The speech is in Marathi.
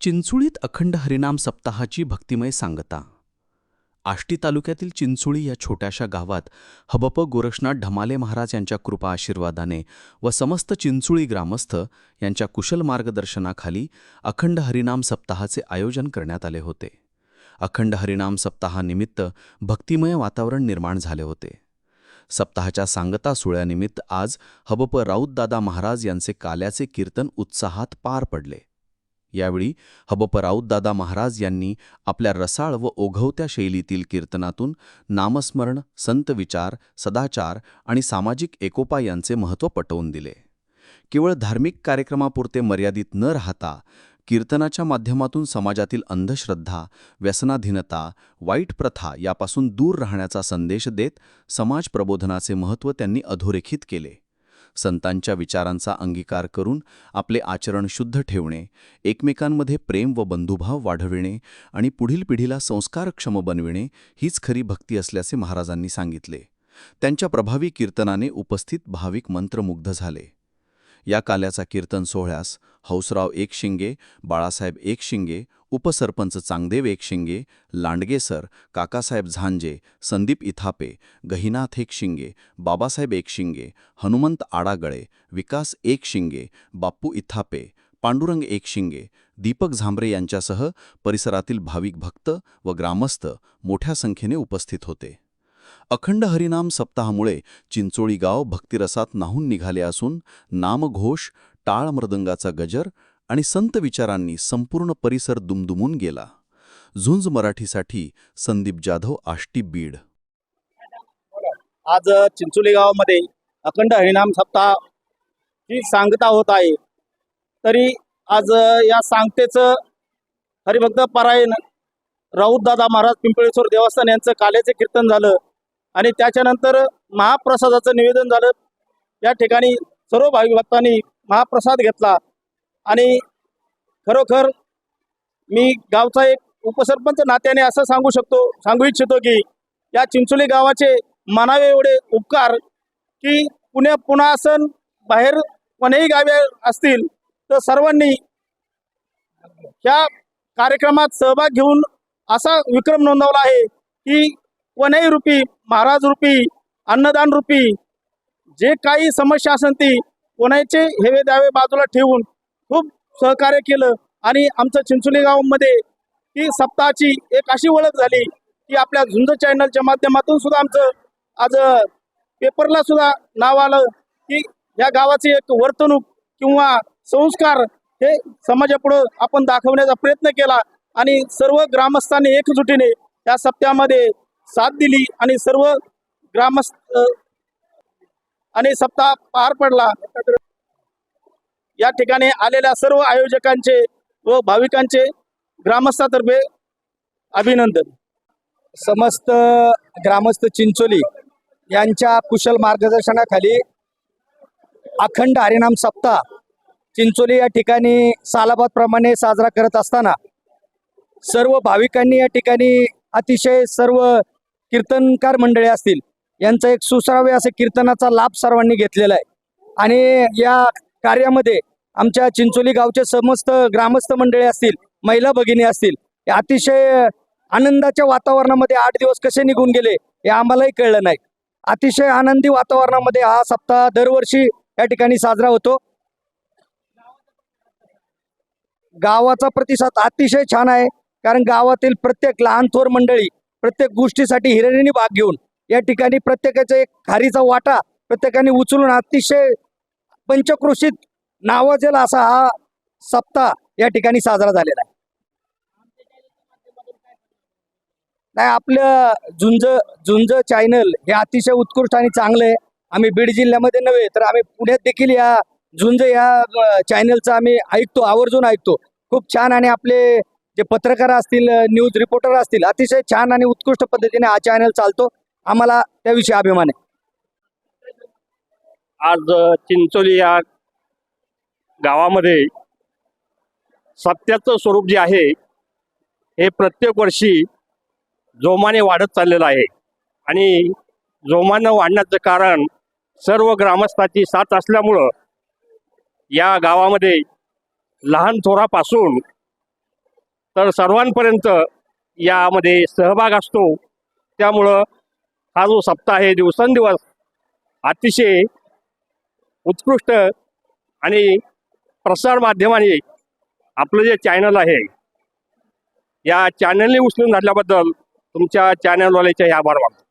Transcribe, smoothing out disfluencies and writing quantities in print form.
चिंचोळीत अखंड हरिनाम सप्ताहाची भक्तिमय सांगता. आष्टी तालुक्यातील चिंचोळी या छोट्याशा गावात हबप गोरक्षनाथ ढमाले महाराज यांच्या कृपा आशीर्वादाने व समस्त चिंचोळी ग्रामस्थ यांच्या कुशल मार्गदर्शनाखाली अखंड हरिनाम सप्ताहाचे आयोजन करण्यात आले होते. अखंड हरिनाम सप्ताहानिमित्त भक्तिमय वातावरण निर्माण झाले होते. सप्ताहाच्या सांगता सोहळ्यानिमित्त आज हबप राऊतदादा महाराज यांचे काल्याचे कीर्तन उत्साहात पार पडले. यावेळी हबप राऊतदादा महाराज यांनी आपल्या रसाळ व ओघवत्या शैलीतील कीर्तनातून नामस्मरण, संत विचार, सदाचार आणि सामाजिक एकोपा यांचे महत्त्व पटवून दिले. केवळ धार्मिक कार्यक्रमापुरते मर्यादित न राहता कीर्तनाच्या माध्यमातून समाजातील अंधश्रद्धा, व्यसनाधीनता, वाईट प्रथा यापासून दूर राहण्याचा संदेश देत समाज प्रबोधनाचे महत्त्व त्यांनी अधोरेखित केले. संतांच्या विचारांचा अंगीकार करून आपले आचरण शुद्ध ठेवणे, एकमेकांमध्ये प्रेम व बंधुभाव वाढविणे आणि पुढील पिढीला संस्कारक्षम बनविणे हीच खरी भक्ती असल्याचे महाराजांनी सांगितले. त्यांच्या प्रभावी कीर्तनाने उपस्थित भाविक मंत्रमुग्ध झाले. या काल्याचा कीर्तन सोहळ्यास हौसराव एकशिंगे, बाळासाहेब एकशिंगे, उपसरपंच चांगदेव एकशिंगे, लांडगे सर, काकासाहेब झांजे, संदीप इथापे, गहिनाथ एकशिंगे, बाबासाहेब एकशिंगे, हनुमंत आडागळे, विकास एकशिंगे, बाप्पू इथापे, पांडुरंग एकशिंगे, दीपक झांबरे यांच्यासह परिसरातील भाविक भक्त व ग्रामस्थ मोठ्या संख्येने उपस्थित होते. अखंड हरिनाम सप्ताहामुळे चिंचोळी गाव भक्तिरसात न्हाऊन निघाले असून नामघोष, टाळ मृदंगाचा गजर आणि संत विचारांनी संपूर्ण परिसर दुमदुमून गेला. झुंज मराठीसाठी संदीप जाधव, आष्टी, बीड. आज चिंचोली गावामध्ये अखंड हरिनाम सप्ताह ही सांगता होत आहे. तरी आज या सांगतेचं हरिभक्त पारायण राऊतदादा महाराज पिंपळेश्वर देवस्थान यांचं काल्याचे कीर्तन झालं आणि त्याच्यानंतर महाप्रसादाचं निवेदन झालं. या ठिकाणी सर्व भाविक भक्तांनी महाप्रसाद घेतला आणि खरोखर मी गावचा एक उपसरपंच नात्याने असं सांगू इच्छितो की या चिंचोली गावाचे मानावे एवढे उपकार की पुन्हा असं बाहेर कोणीही गावे असतील तर सर्वांनी या कार्यक्रमात सहभाग घेऊन असा विक्रम नोंदवला आहे की कोणीही रूपी, महाराज रूपी, अन्नदान रूपी जे काही समस्या असेल ती कोणाचे हेवे दावे बाजूला ठेवून खूप सहकार्य केलं आणि आमचं चिंचोली गावामध्ये ही सप्ताहाची एक अशी ओळख झाली की आपल्या झुंज चॅनलच्या माध्यमातून सुद्धा आमचं आज पेपरला सुद्धा नाव आलं की या गावाची एक वर्तणूक किंवा संस्कार हे समाजापुढं आपण दाखवण्याचा प्रयत्न केला आणि सर्व ग्रामस्थांनी एकजुटीने या सप्ताहामध्ये साथ दिली आणि सर्व ग्रामस्थ आणि सप्ताह पार पडला. या ठिकाणी आलेल्या सर्व आयोजकांचे व भाविकांचे ग्रामस्थातर्फे अभिनंदन. समस्त ग्रामस्थ चिंचोली यांच्या कुशल मार्गदर्शनाखाली अखंड हरिनाम सप्ताह चिंचोली या ठिकाणी सालाबादप्रमाणे साजरा करत असताना सर्व भाविकांनी या ठिकाणी अतिशय सर्व कीर्तनकार मंडळी असतील यांचा एक सुश्राव्य असे कीर्तनाचा लाभ सर्वांनी घेतलेला आहे. आणि या कार्यामध्ये आमच्या चिंचोली गावचे समस्त ग्रामस्थ मंडळी असतील, महिला भगिनी असतील, या अतिशय आनंदाच्या वातावरणामध्ये 8 दिवस कसे निघून गेले हे आम्हालाही कळलं नाही. अतिशय आनंदी वातावरणामध्ये हा सप्ताह दरवर्षी या ठिकाणी साजरा होतो. गावाचा प्रतिसाद अतिशय छान आहे, कारण गावातील प्रत्येक लहान थोर मंडळी प्रत्येक गोष्टीसाठी हिरिरीने भाग घेऊन या ठिकाणी प्रत्येकाचा एक खारीचा वाटा प्रत्येकाने उचलून अतिशय पंचक्रोशीत नावाजेल असा हा सप्ताह या ठिकाणी साजरा झालेला आहे. नाही, आपलं झुंज चॅनल हे अतिशय उत्कृष्ट आणि चांगलं आहे. आम्ही बीड जिल्ह्यामध्ये नव्हे तर आम्ही पुण्यात देखील या झुंज या चॅनलचं आम्ही ऐकतो, आवर्जून ऐकतो. खूप छान. आणि आपले जे पत्रकार असतील, न्यूज रिपोर्टर असतील, अतिशय छान आणि उत्कृष्ट पद्धतीने हा चॅनल चालतो. आम्हाला त्याविषयी अभिमान आहे. आज चिंचोली या गावामध्ये सत्याचं स्वरूप जे आहे हे प्रत्येक वर्षी जोमाने वाढत चाललेलं आहे. आणि जोमानं वाढण्याचं कारण सर्व ग्रामस्थांची साथ असल्यामुळं या गावामध्ये लहान थोरापासून तर सर्वांपर्यंत यामध्ये सहभाग असतो. त्यामुळं हा जो सप्ताह आहे दिवसेंदिवस अतिशय उत्कृष्ट आणि प्रसारमाध्यमाने आपलं जे चॅनल आहे या चॅनलने उचलून धरल्याबद्दल तुमच्या चॅनलवाल्याचे आभार मानतो.